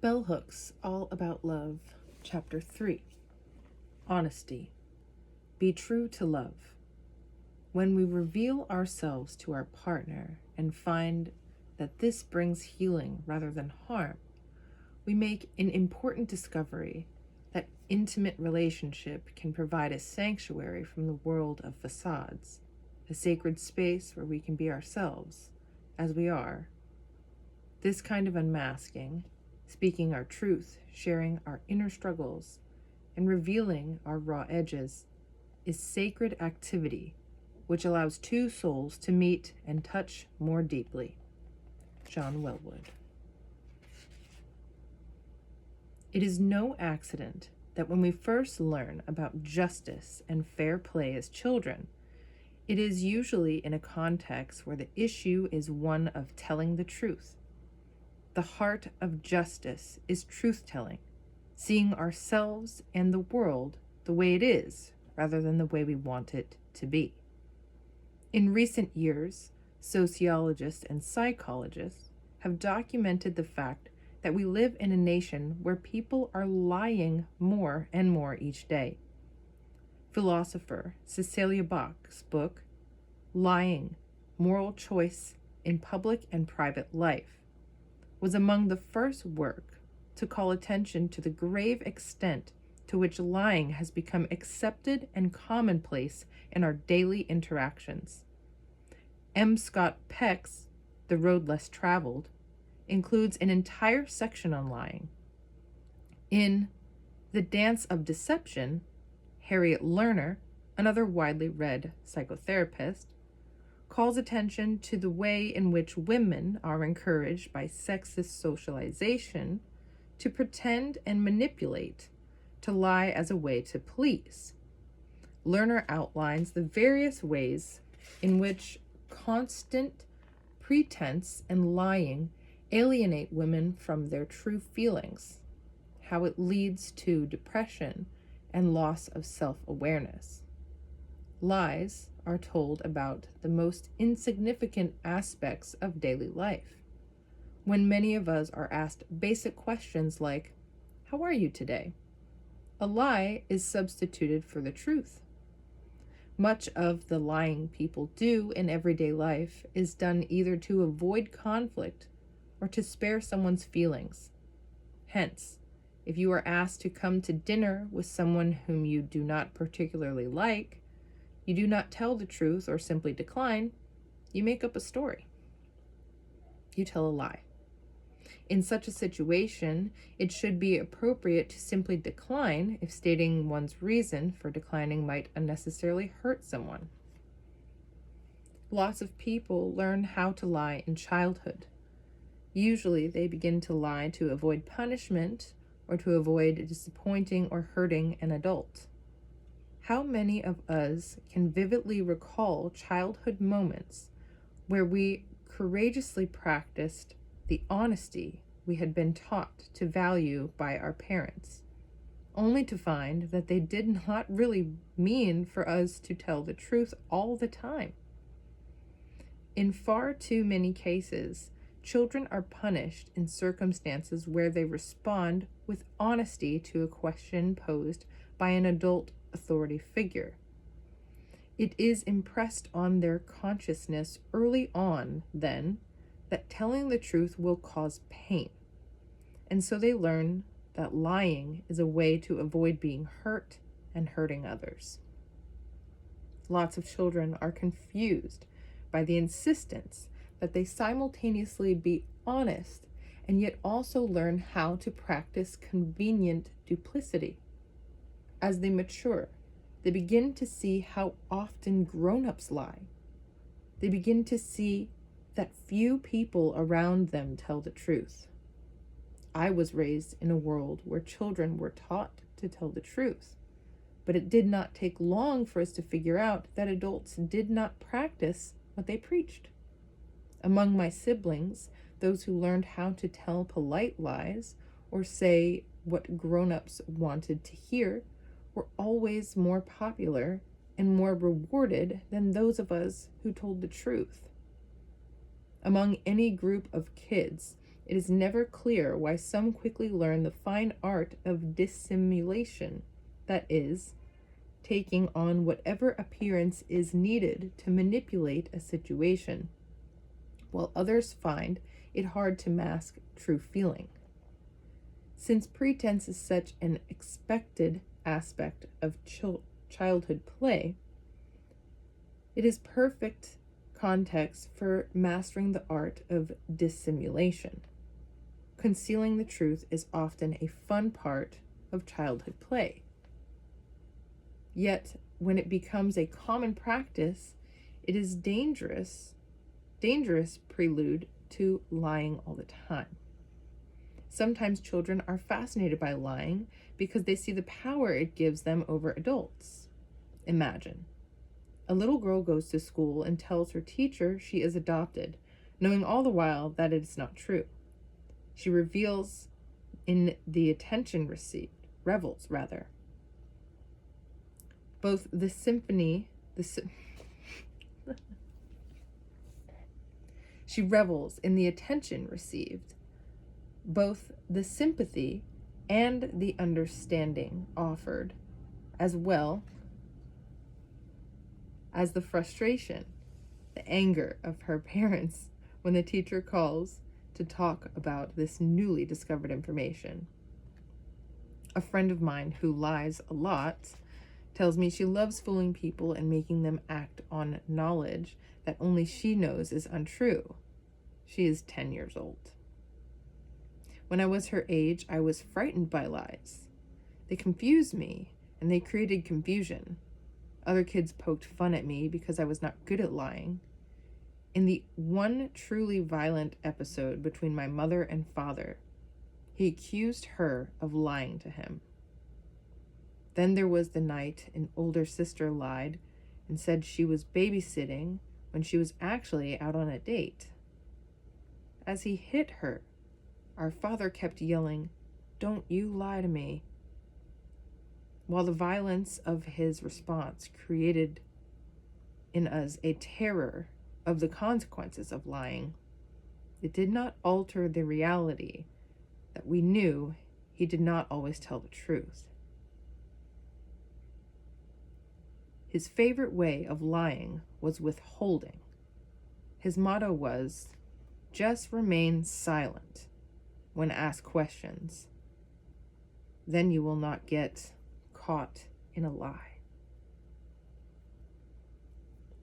Bell Hooks, All About Love, Chapter 3. Honesty. Be true to love. When we reveal ourselves to our partner and find that this brings healing rather than harm, we make an important discovery that intimate relationship can provide a sanctuary from the world of facades, a sacred space where we can be ourselves, as we are. This kind of unmasking, speaking our truth, sharing our inner struggles, and revealing our raw edges, is sacred activity which allows two souls to meet and touch more deeply. John Welwood. It is no accident that when we first learn about justice and fair play as children, it is usually in a context where the issue is one of telling the truth. The heart of justice is truth-telling, seeing ourselves and the world the way it is rather than the way we want it to be. In recent years, sociologists and psychologists have documented the fact that we live in a nation where people are lying more and more each day. Philosopher Cecilia Bach's book, Lying: Moral Choice in Public and Private Life, was among the first work to call attention to the grave extent to which lying has become accepted and commonplace in our daily interactions. M. Scott Peck's The Road Less Traveled includes an entire section on lying. In The Dance of Deception, Harriet Lerner, another widely read psychotherapist, calls attention to the way in which women are encouraged by sexist socialization to pretend and manipulate, to lie as a way to please. Lerner outlines the various ways in which constant pretense and lying alienate women from their true feelings, how it leads to depression and loss of self-awareness. Lies are told about the most insignificant aspects of daily life. When many of us are asked basic questions like, "How are you today?" a lie is substituted for the truth. Much of the lying people do in everyday life is done either to avoid conflict or to spare someone's feelings. Hence, if you are asked to come to dinner with someone whom you do not particularly like, you do not tell the truth or simply decline, you make up a story. You tell a lie. In such a situation, it should be appropriate to simply decline if stating one's reason for declining might unnecessarily hurt someone. Lots of people learn how to lie in childhood. Usually they begin to lie to avoid punishment or to avoid disappointing or hurting an adult. How many of us can vividly recall childhood moments where we courageously practiced the honesty we had been taught to value by our parents, only to find that they did not really mean for us to tell the truth all the time? In far too many cases, children are punished in circumstances where they respond with honesty to a question posed by an adult authority figure. It is impressed on their consciousness early on, then, that telling the truth will cause pain. And so they learn that lying is a way to avoid being hurt and hurting others. Lots of children are confused by the insistence that they simultaneously be honest and yet also learn how to practice convenient duplicity. As they mature, they begin to see how often grown-ups lie. They begin to see that few people around them tell the truth. I was raised in a world where children were taught to tell the truth, but it did not take long for us to figure out that adults did not practice what they preached. Among my siblings, those who learned how to tell polite lies or say what grown-ups wanted to hear were always more popular and more rewarded than those of us who told the truth. Among any group of kids, It is never clear why some quickly learn the fine art of dissimulation, that is, taking on whatever appearance is needed to manipulate a situation, while others find it hard to mask true feeling. Since pretense is such an expected aspect of childhood play, it is perfect context for mastering the art of dissimulation. Concealing the truth is often a fun part of childhood play. Yet, when it becomes a common practice, it is dangerous prelude to lying all the time. Sometimes children are fascinated by lying because they see the power it gives them over adults. Imagine, a little girl goes to school and tells her teacher she is adopted, knowing all the while that it is not true. She revels in the attention received. Both the sympathy She revels in the attention received, both the sympathy and the understanding offered, as well as the frustration, the anger of her parents when the teacher calls to talk about this newly discovered information. A friend of mine who lies a lot tells me she loves fooling people and making them act on knowledge that only she knows is untrue. She is 10 years old. When I was her age, I was frightened by lies. They confused me, and they created confusion. Other kids poked fun at me because I was not good at lying. In the one truly violent episode between my mother and father, he accused her of lying to him. Then there was the night an older sister lied and said she was babysitting when she was actually out on a date. As he hit her, our father kept yelling, "Don't you lie to me," while the violence of his response created in us a terror of the consequences of lying. It did not alter the reality that we knew he did not always tell the truth. His favorite way of lying was withholding. His motto was, "Just remain silent when asked questions. Then you will not get caught in a lie."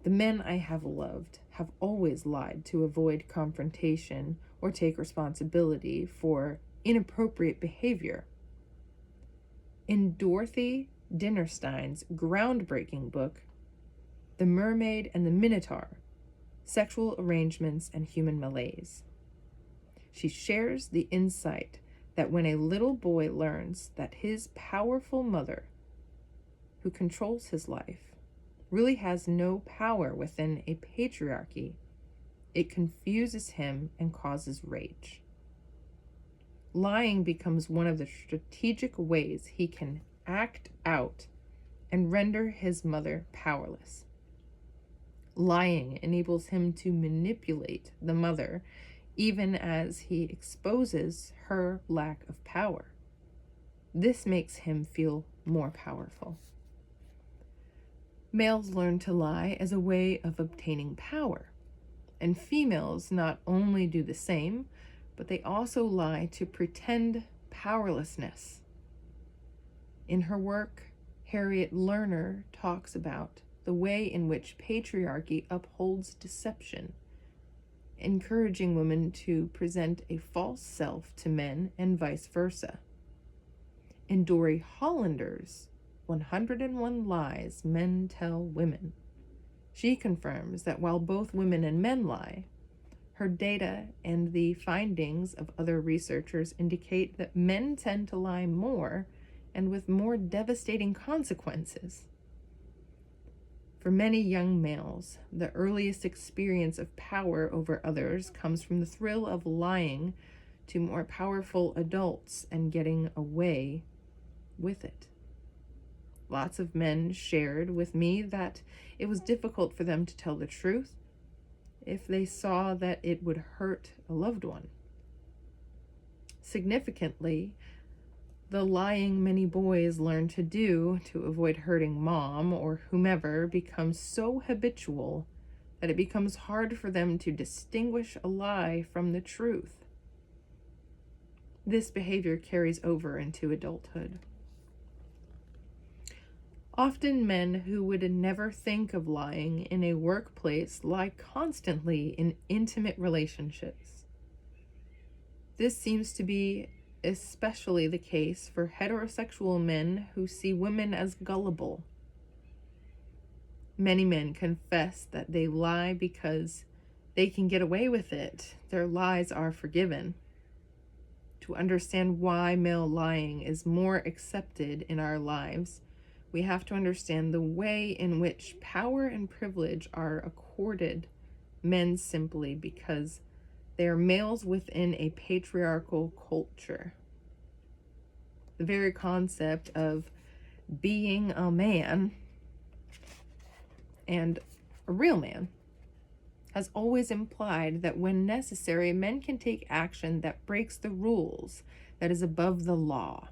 The men I have loved have always lied to avoid confrontation or take responsibility for inappropriate behavior. In Dorothy Dinnerstein's groundbreaking book, The Mermaid and the Minotaur: Sexual Arrangements and Human Malaise, she shares the insight that when a little boy learns that his powerful mother, who controls his life, really has no power within a patriarchy, it confuses him and causes rage. Lying becomes one of the strategic ways he can act out and render his mother powerless. Lying enables him to manipulate the mother even as he exposes her lack of power. This makes him feel more powerful. Males learn to lie as a way of obtaining power, and females not only do the same, but they also lie to pretend powerlessness. In her work, Harriet Lerner talks about the way in which patriarchy upholds deception, encouraging women to present a false self to men and vice versa. In Dory Hollander's 101 Lies Men Tell Women, she confirms that while both women and men lie, her data and the findings of other researchers indicate that men tend to lie more and with more devastating consequences. For many young males, the earliest experience of power over others comes from the thrill of lying to more powerful adults and getting away with it. Lots of men shared with me that it was difficult for them to tell the truth if they saw that it would hurt a loved one. Significantly, the lying many boys learn to do to avoid hurting mom or whomever becomes so habitual that it becomes hard for them to distinguish a lie from the truth. This behavior carries over into adulthood. Often men who would never think of lying in a workplace lie constantly in intimate relationships. This seems to be especially the case for heterosexual men who see women as gullible. Many men confess that they lie because they can get away with it. Their lies are forgiven. To understand why male lying is more accepted in our lives, we have to understand the way in which power and privilege are accorded men simply because they are males within a patriarchal culture. The very concept of being a man and a real man has always implied that when necessary, men can take action that breaks the rules, that is above the law.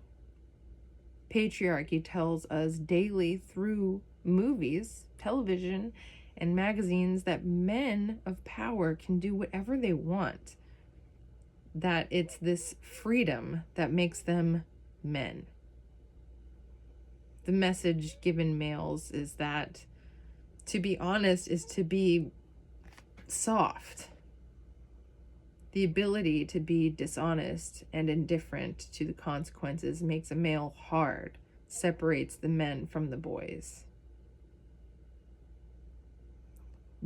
Patriarchy tells us daily through movies, television, and magazines that men of power can do whatever they want, that it's this freedom that makes them men. The message given males is that to be honest is to be soft. The ability to be dishonest and indifferent to the consequences makes a male hard, separates the men from the boys.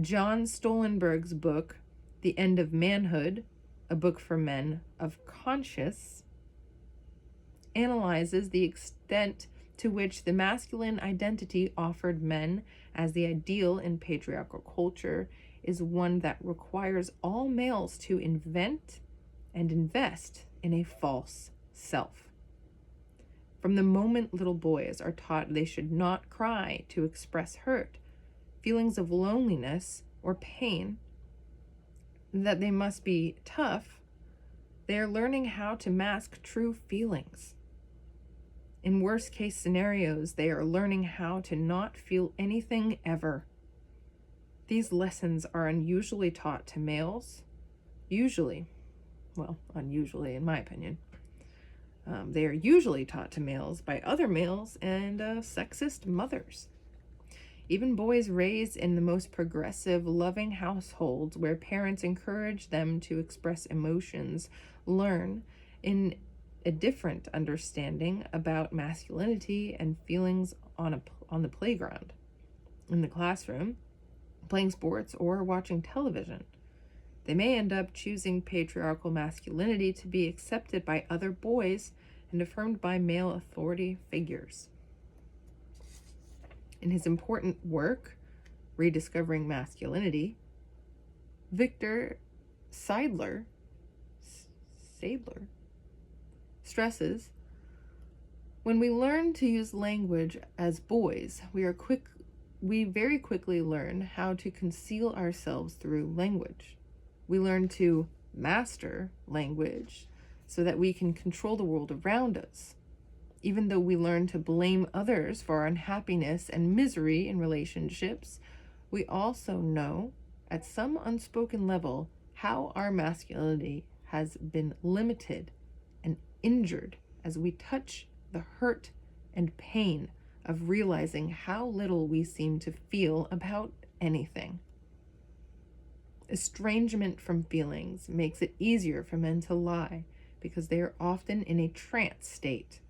John Stoltenberg's book, The End of Manhood, a book for men of conscience, analyzes the extent to which the masculine identity offered men as the ideal in patriarchal culture is one that requires all males to invent and invest in a false self. From the moment little boys are taught they should not cry to express hurt, feelings of loneliness, or pain, that they must be tough, they are learning how to mask true feelings. In worst case scenarios, they are learning how to not feel anything ever. These lessons are unusually taught to males, unusually in my opinion. They are usually taught to males by other males and sexist mothers. Even boys raised in the most progressive, loving households where parents encourage them to express emotions learn in a different understanding about masculinity and feelings on the playground, in the classroom, playing sports, or watching television. They may end up choosing patriarchal masculinity to be accepted by other boys and affirmed by male authority figures. In his important work, Rediscovering Masculinity, Victor Seidler stresses, when we learn to use language as boys, we very quickly learn how to conceal ourselves through language. We learn to master language so that we can control the world around us. Even though we learn to blame others for our unhappiness and misery in relationships, we also know, at some unspoken level, how our masculinity has been limited and injured as we touch the hurt and pain of realizing how little we seem to feel about anything. Estrangement from feelings makes it easier for men to lie because they are often in a trance state,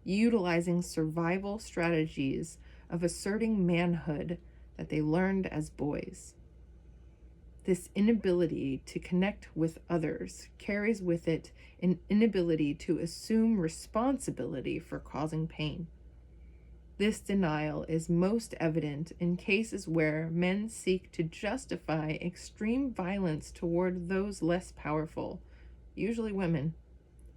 utilizing survival strategies of asserting manhood that they learned as boys. This inability to connect with others carries with it an inability to assume responsibility for causing pain. This denial is most evident in cases where men seek to justify extreme violence toward those less powerful, usually women,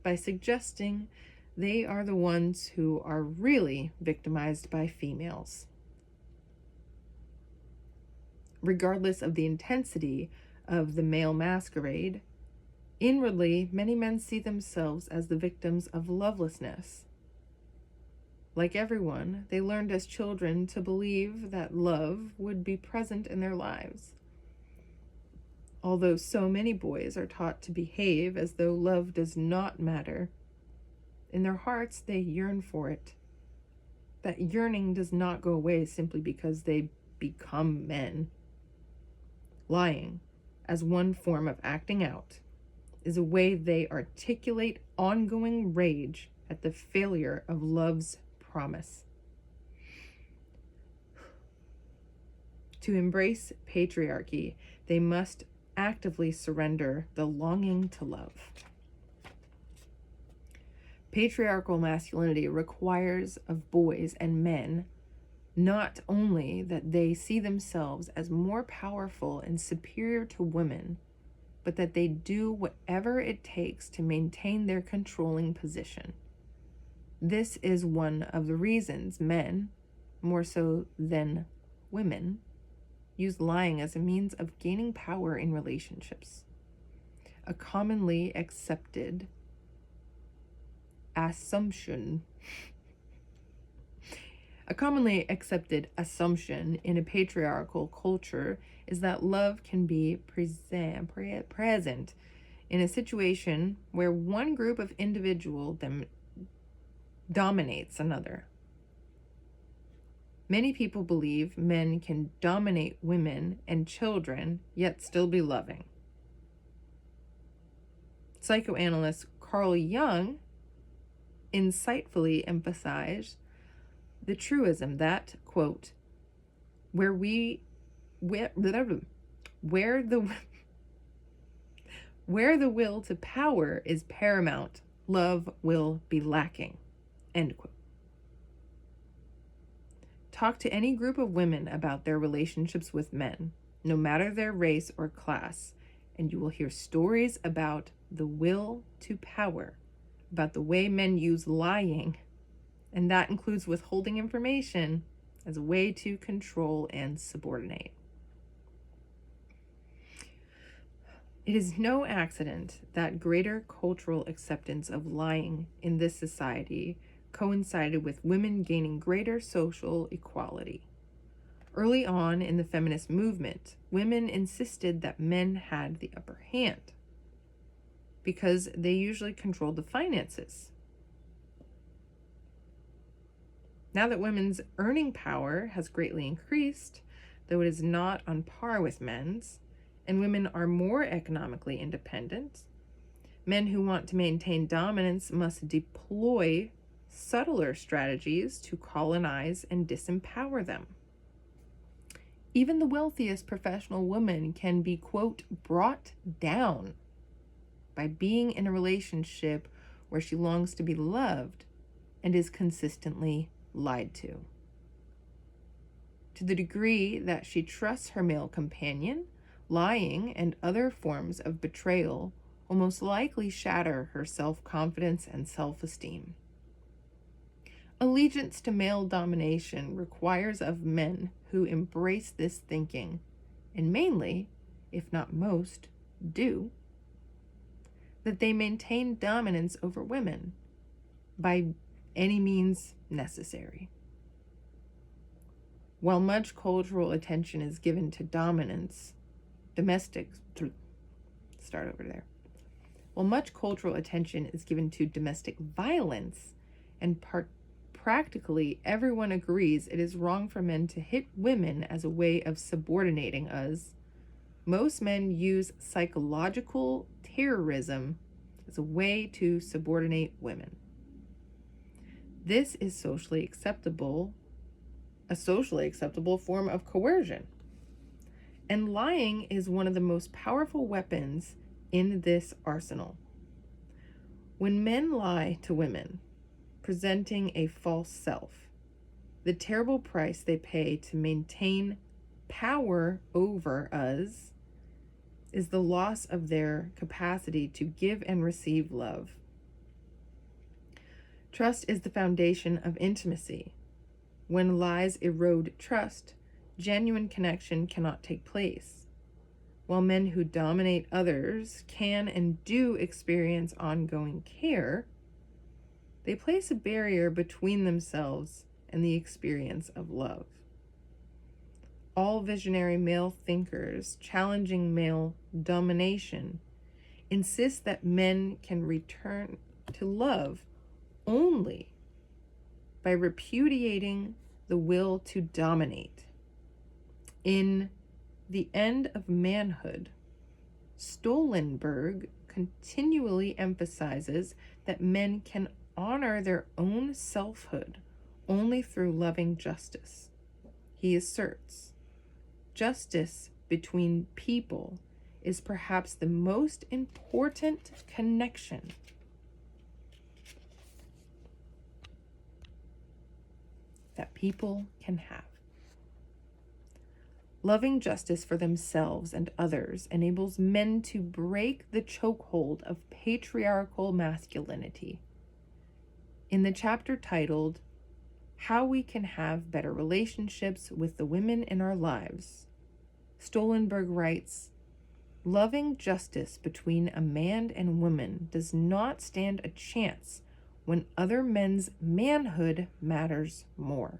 by suggesting they are the ones who are really victimized by females. Regardless of the intensity of the male masquerade, Inwardly, many men see themselves as the victims of lovelessness. Like everyone, they learned as children to believe that love would be present in their lives. Although so many boys are taught to behave as though love does not matter, in their hearts they yearn for it. That yearning does not go away simply because they become men. Lying, as one form of acting out, is a way they articulate ongoing rage at the failure of love's promise. To embrace patriarchy, they must actively surrender the longing to love. Patriarchal masculinity requires of boys and men not only that they see themselves as more powerful and superior to women, but that they do whatever it takes to maintain their controlling position. This is one of the reasons men, more so than women, use lying as a means of gaining power in relationships. A commonly accepted assumption in a patriarchal culture is that love can be present in a situation where one group of individuals dominates another. Many people believe men can dominate women and children, yet still be loving. Psychoanalyst Carl Jung insightfully emphasized the truism that, quote, where the will to power is paramount, love will be lacking, end quote. Talk to any group of women about their relationships with men, no matter their race or class, and you will hear stories about the will to power, about the way men use lying, and that includes withholding information as a way to control and subordinate. It is no accident that greater cultural acceptance of lying in this society coincided with women gaining greater social equality. Early on in the feminist movement, women insisted that men had the upper hand because they usually controlled the finances. Now that women's earning power has greatly increased, though it is not on par with men's, and women are more economically independent, men who want to maintain dominance must deploy subtler strategies to colonize and disempower them. Even the wealthiest professional woman can be, quote, brought down by being in a relationship where she longs to be loved and is consistently lied to. To the degree that she trusts her male companion, lying and other forms of betrayal will most likely shatter her self-confidence and self-esteem. Allegiance to male domination requires of men who embrace this thinking, and mainly, if not most, do, that they maintain dominance over women by any means necessary. While much cultural attention is given to dominance, While much cultural attention is given to domestic violence, and practically everyone agrees it is wrong for men to hit women as a way of subordinating us, most men use psychological terrorism as a way to subordinate women. This is a socially acceptable form of coercion. And lying is one of the most powerful weapons in this arsenal. When men lie to women, presenting a false self, the terrible price they pay to maintain power over us is the loss of their capacity to give and receive love. Trust is the foundation of intimacy. When lies erode trust, genuine connection cannot take place. While men who dominate others can and do experience ongoing care, they place a barrier between themselves and the experience of love. All visionary male thinkers challenging male domination insist that men can return to love only by repudiating the will to dominate. In The End of Manhood, Stoltenberg continually emphasizes that men can honor their own selfhood only through loving justice. He asserts, justice between people is perhaps the most important connection that people can have. Loving justice for themselves and others enables men to break the chokehold of patriarchal masculinity. In the chapter titled, How We Can Have Better Relationships with the Women in Our Lives, Stoltenberg writes, loving justice between a man and woman does not stand a chance when other men's manhood matters more.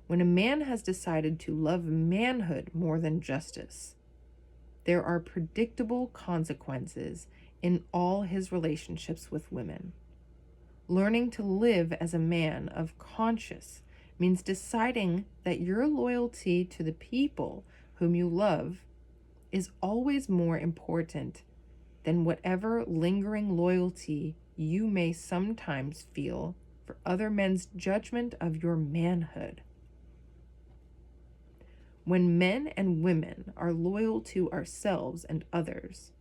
When a man has decided to love manhood more than justice, there are predictable consequences in all his relationships with women. Learning to live as a man of conscience means deciding that your loyalty to the people whom you love is always more important than whatever lingering loyalty you may sometimes feel for other men's judgment of your manhood. When men and women are loyal to ourselves and others,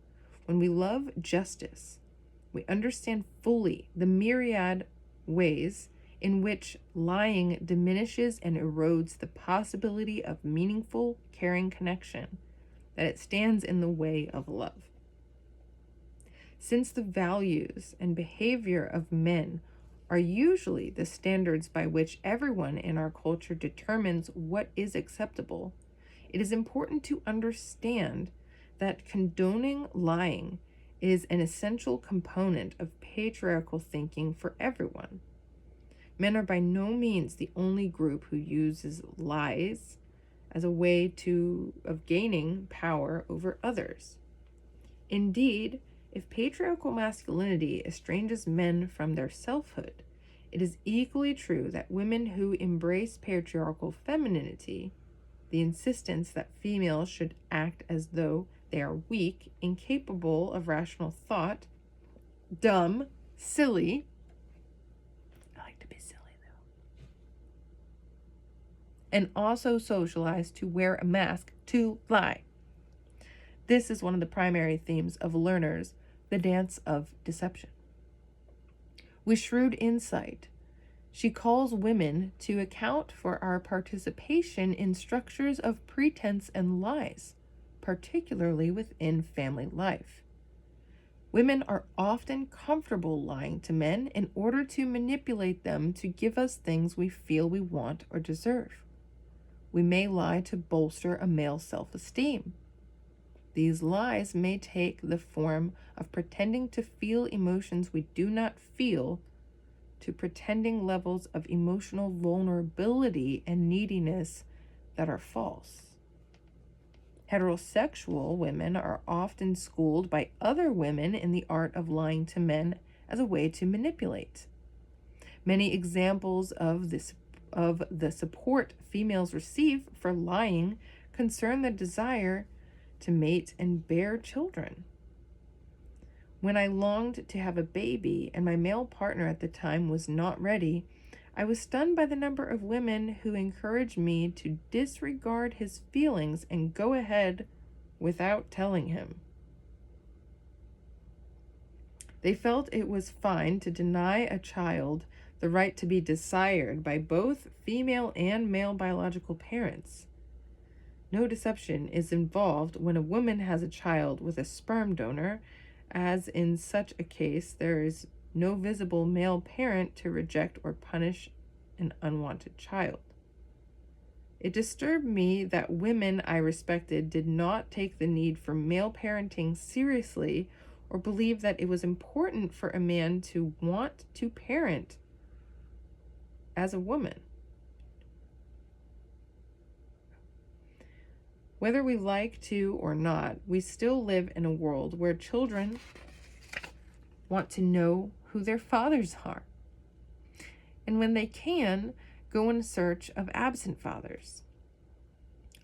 when we love justice, we understand fully the myriad ways in which lying diminishes and erodes the possibility of meaningful, caring connection, that it stands in the way of love. Since the values and behavior of men are usually the standards by which everyone in our culture determines what is acceptable, it is important to understand that condoning lying is an essential component of patriarchal thinking for everyone. Men are by no means the only group who uses lies as a way of gaining power over others. Indeed, if patriarchal masculinity estranges men from their selfhood, it is equally true that women who embrace patriarchal femininity, the insistence that females should act as though they are weak, incapable of rational thought, dumb, silly. I like to be silly, though. And also socialized to wear a mask to lie. This is one of the primary themes of Lerner's The Dance of Deception. With shrewd insight, she calls women to account for our participation in structures of pretense and lies, particularly within family life. Women are often comfortable lying to men in order to manipulate them to give us things we feel we want or deserve. We may lie to bolster a male's self-esteem. These lies may take the form of pretending to feel emotions we do not feel, to pretending levels of emotional vulnerability and neediness that are false. Heterosexual women are often schooled by other women in the art of lying to men as a way to manipulate. Many examples of the support females receive for lying concern the desire to mate and bear children. When I longed to have a baby and my male partner at the time was not ready, I was stunned by the number of women who encouraged me to disregard his feelings and go ahead without telling him. They felt it was fine to deny a child the right to be desired by both female and male biological parents. No deception is involved when a woman has a child with a sperm donor, as in such a case there is no visible male parent to reject or punish an unwanted child. It disturbed me that women I respected did not take the need for male parenting seriously or believe that it was important for a man to want to parent as a woman. Whether we like to or not, we still live in a world where children want to know who their fathers are, and when they can, go in search of absent fathers.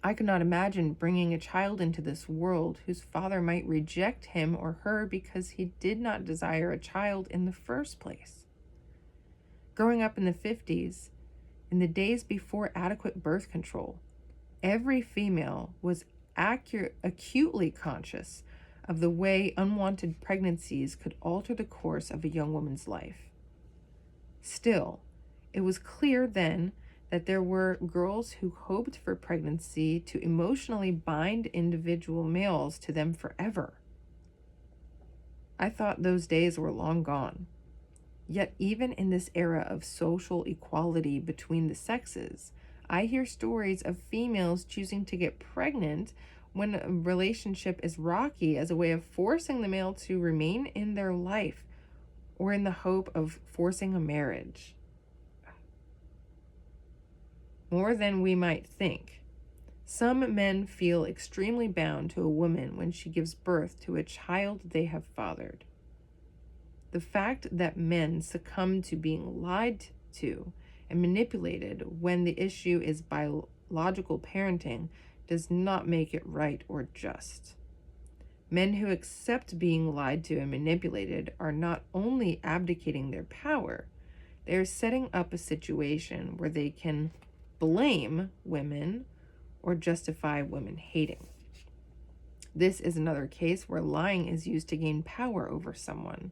I could not imagine bringing a child into this world whose father might reject him or her because he did not desire a child in the first place. Growing up in the 50s, in the days before adequate birth control, every female was acutely conscious of the way unwanted pregnancies could alter the course of a young woman's life. Still, it was clear then that there were girls who hoped for pregnancy to emotionally bind individual males to them forever. I thought those days were long gone. Yet even in this era of social equality between the sexes, I hear stories of females choosing to get pregnant when a relationship is rocky as a way of forcing the male to remain in their life or in the hope of forcing a marriage. More than we might think, some men feel extremely bound to a woman when she gives birth to a child they have fathered. The fact that men succumb to being lied to and manipulated when the issue is biological parenting does not make it right or just. Men who accept being lied to and manipulated are not only abdicating their power, they are setting up a situation where they can blame women or justify women hating. This is another case where lying is used to gain power over someone,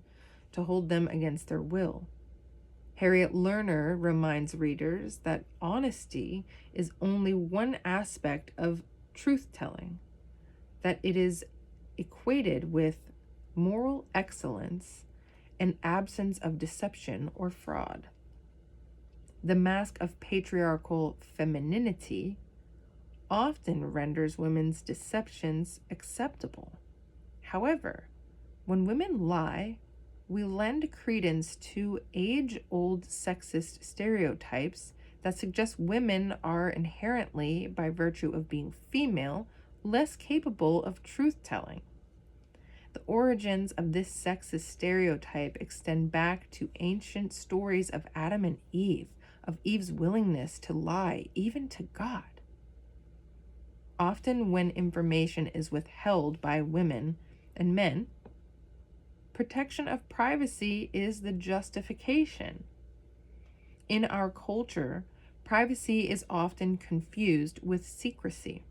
to hold them against their will. Harriet Lerner reminds readers that honesty is only one aspect of truth-telling, that it is equated with moral excellence and absence of deception or fraud. The mask of patriarchal femininity often renders women's deceptions acceptable. However, when women lie, we lend credence to age-old sexist stereotypes that suggest women are inherently, by virtue of being female, less capable of truth-telling. The origins of this sexist stereotype extend back to ancient stories of Adam and Eve, of Eve's willingness to lie, even to God. Often when information is withheld by women and men, protection of privacy is the justification. In our culture, privacy is often confused with secrecy.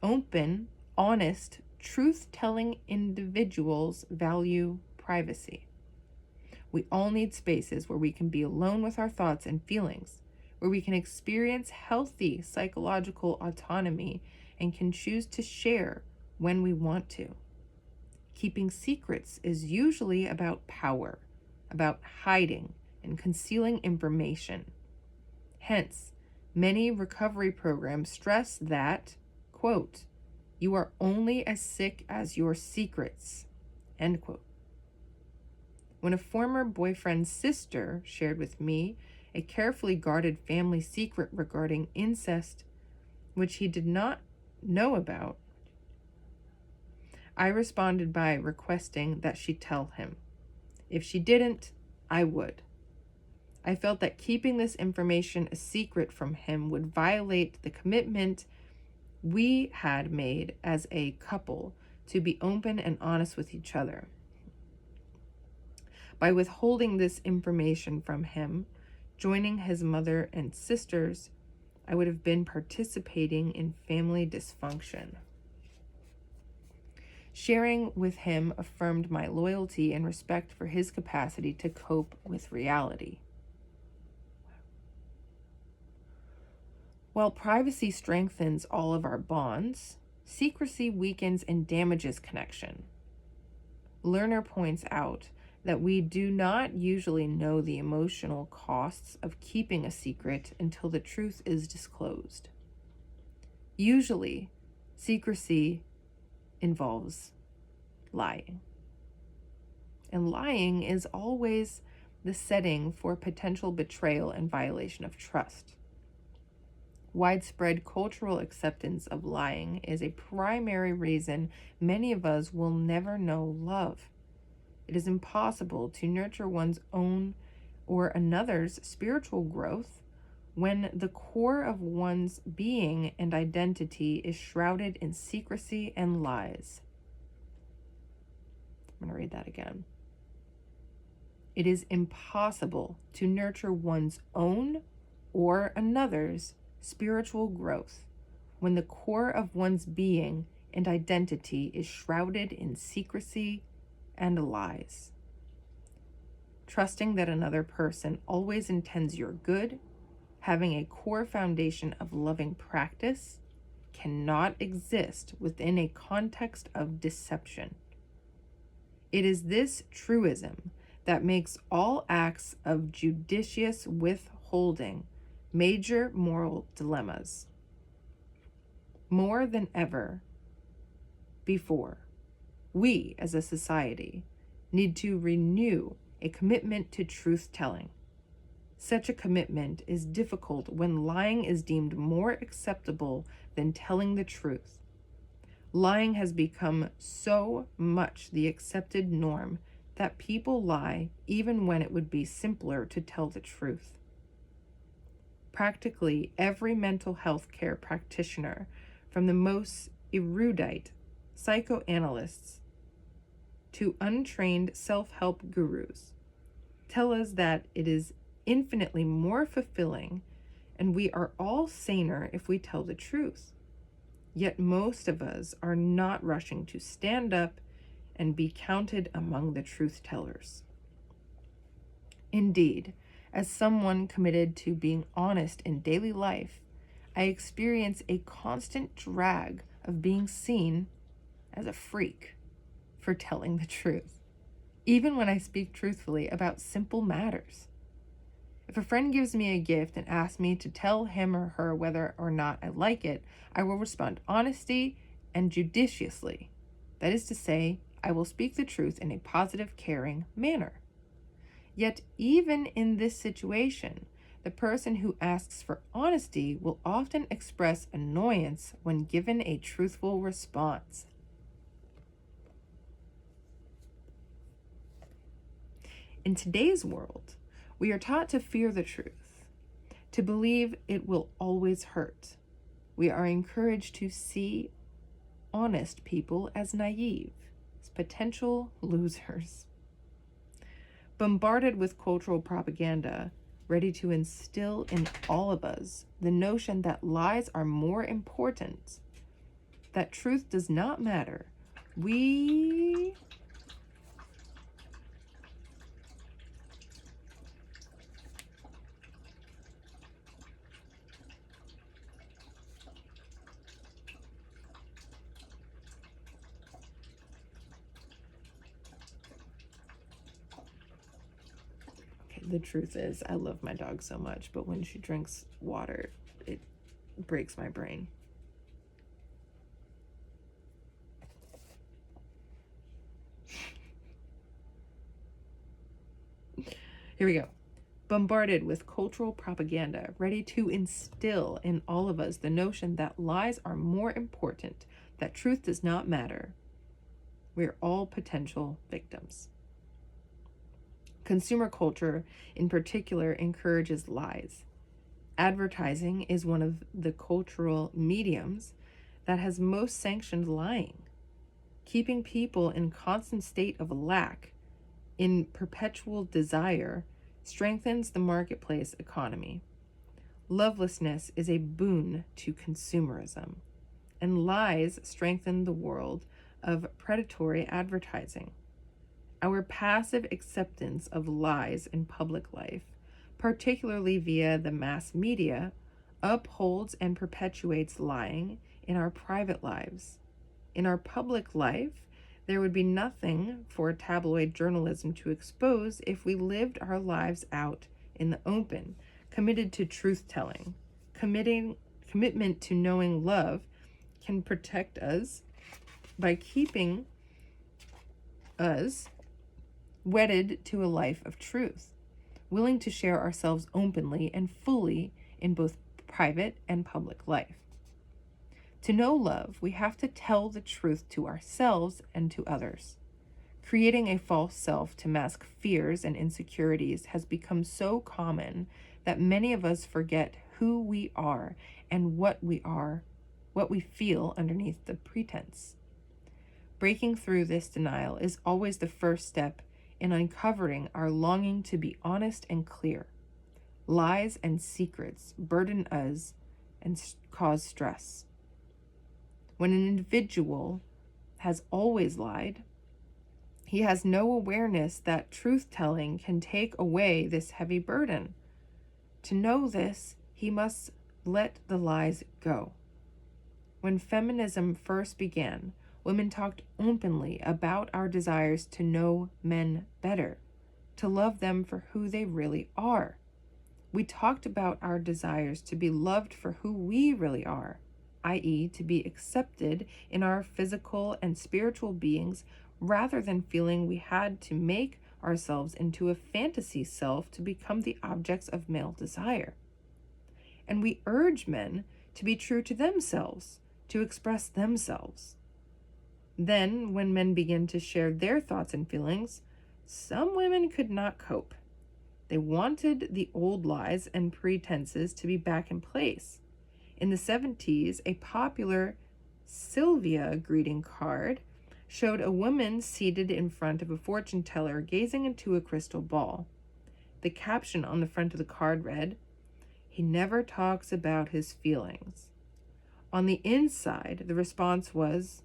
Open, honest, truth-telling individuals value privacy. We all need spaces where we can be alone with our thoughts and feelings, where we can experience healthy psychological autonomy and can choose to share when we want to. Keeping secrets is usually about power, about hiding and concealing information. Hence, many recovery programs stress that, quote, "You are only as sick as your secrets," end quote. When a former boyfriend's sister shared with me a carefully guarded family secret regarding incest, which he did not know about, I responded by requesting that she tell him. If she didn't, I would. I felt that keeping this information a secret from him would violate the commitment we had made as a couple to be open and honest with each other. By withholding this information from him, joining his mother and sisters, I would have been participating in family dysfunction. Sharing with him affirmed my loyalty and respect for his capacity to cope with reality. While privacy strengthens all of our bonds, secrecy weakens and damages connection. Lerner points out that we do not usually know the emotional costs of keeping a secret until the truth is disclosed. Usually, secrecy involves lying. And lying is always the setting for potential betrayal and violation of trust. Widespread cultural acceptance of lying is a primary reason many of us will never know love. It is impossible to nurture one's own or another's spiritual growth when the core of one's being and identity is shrouded in secrecy and lies. I'm going to read that again. It is impossible to nurture one's own or another's spiritual growth when the core of one's being and identity is shrouded in secrecy and lies. Trusting that another person always intends your good, having a core foundation of loving practice, cannot exist within a context of deception. It is this truism that makes all acts of judicious withholding major moral dilemmas. More than ever before, we as a society need to renew a commitment to truth-telling. Such a commitment is difficult when lying is deemed more acceptable than telling the truth. Lying has become so much the accepted norm that people lie even when it would be simpler to tell the truth. Practically every mental health care practitioner, from the most erudite psychoanalysts to untrained self-help gurus, tell us that it is infinitely more fulfilling and we are all saner if we tell the truth. Yet most of us are not rushing to stand up and be counted among the truth tellers. Indeed, as someone committed to being honest in daily life, I experience a constant drag of being seen as a freak for telling the truth, even when I speak truthfully about simple matters. If a friend gives me a gift and asks me to tell him or her whether or not I like it, I will respond honestly and judiciously. That is to say, I will speak the truth in a positive, caring manner. Yet, even in this situation, the person who asks for honesty will often express annoyance when given a truthful response. In today's world, we are taught to fear the truth, to believe it will always hurt. We are encouraged to see honest people as naive, as potential losers. Bombarded with cultural propaganda, ready to instill in all of us the notion that lies are more important, that truth does not matter, we The truth is, I love my dog so much, but when she drinks water, it breaks my brain. Here we go. Bombarded with cultural propaganda, ready to instill in all of us the notion that lies are more important, that truth does not matter. We're all potential victims. Consumer culture, in particular, encourages lies. Advertising is one of the cultural mediums that has most sanctioned lying. Keeping people in constant state of lack, in perpetual desire, strengthens the marketplace economy. Lovelessness is a boon to consumerism, and lies strengthen the world of predatory advertising. Our passive acceptance of lies in public life, particularly via the mass media, upholds and perpetuates lying in our private lives. In our public life, There would be nothing for tabloid journalism to expose if we lived our lives out in the open, committed to truth-telling. Commitment to knowing love can protect us by keeping us wedded to a life of truth, willing to share ourselves openly and fully in both private and public life. To know love, we have to tell the truth to ourselves and to others. Creating a false self to mask fears and insecurities has become so common that many of us forget who we are and what we feel underneath the pretense. Breaking through this denial is always the first step in uncovering our longing to be honest and clear. Lies and secrets burden us and cause stress. When an individual has always lied, he has no awareness that truth-telling can take away this heavy burden. To know this, he must let the lies go. When feminism first began, women talked openly about our desires to know men better, to love them for who they really are. We talked about our desires to be loved for who we really are, i.e., to be accepted in our physical and spiritual beings rather than feeling we had to make ourselves into a fantasy self to become the objects of male desire. And we urge men to be true to themselves, to express themselves. Then, when men begin to share their thoughts and feelings, some women could not cope. They wanted the old lies and pretenses to be back in place. In the 70s, a popular Sylvia greeting card showed a woman seated in front of a fortune teller gazing into a crystal ball. The caption on the front of the card read, "He never talks about his feelings." On the inside, the response was,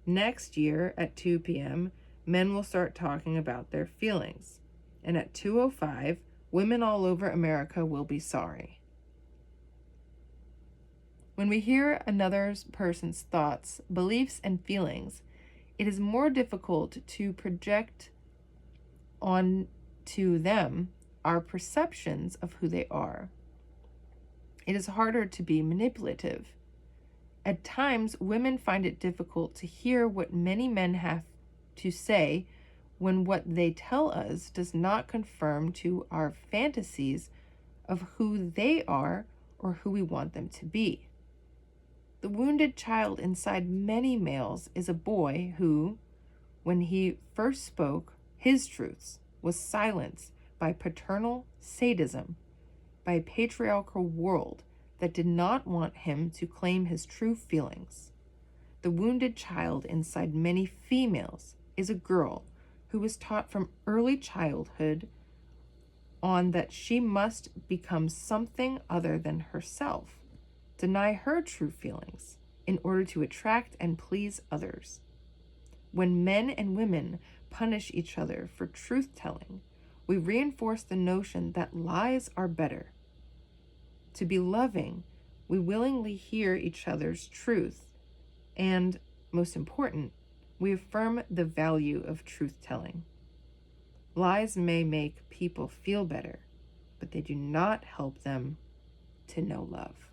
"Next year at 2 p.m., men will start talking about their feelings. And at 2:05, women all over America will be sorry." When we hear another person's thoughts, beliefs, and feelings, it is more difficult to project onto them our perceptions of who they are. It is harder to be manipulative. At times, women find it difficult to hear what many men have to say when what they tell us does not conform to our fantasies of who they are or who we want them to be. The wounded child inside many males is a boy who, when he first spoke his truths, was silenced by paternal sadism, by a patriarchal world that did not want him to claim his true feelings. The wounded child inside many females is a girl who was taught from early childhood on that she must become something other than herself, deny her true feelings in order to attract and please others. When men and women punish each other for truth-telling, we reinforce the notion that lies are better. To be loving, we willingly hear each other's truth, and, most important, we affirm the value of truth-telling. Lies may make people feel better, but they do not help them to know love.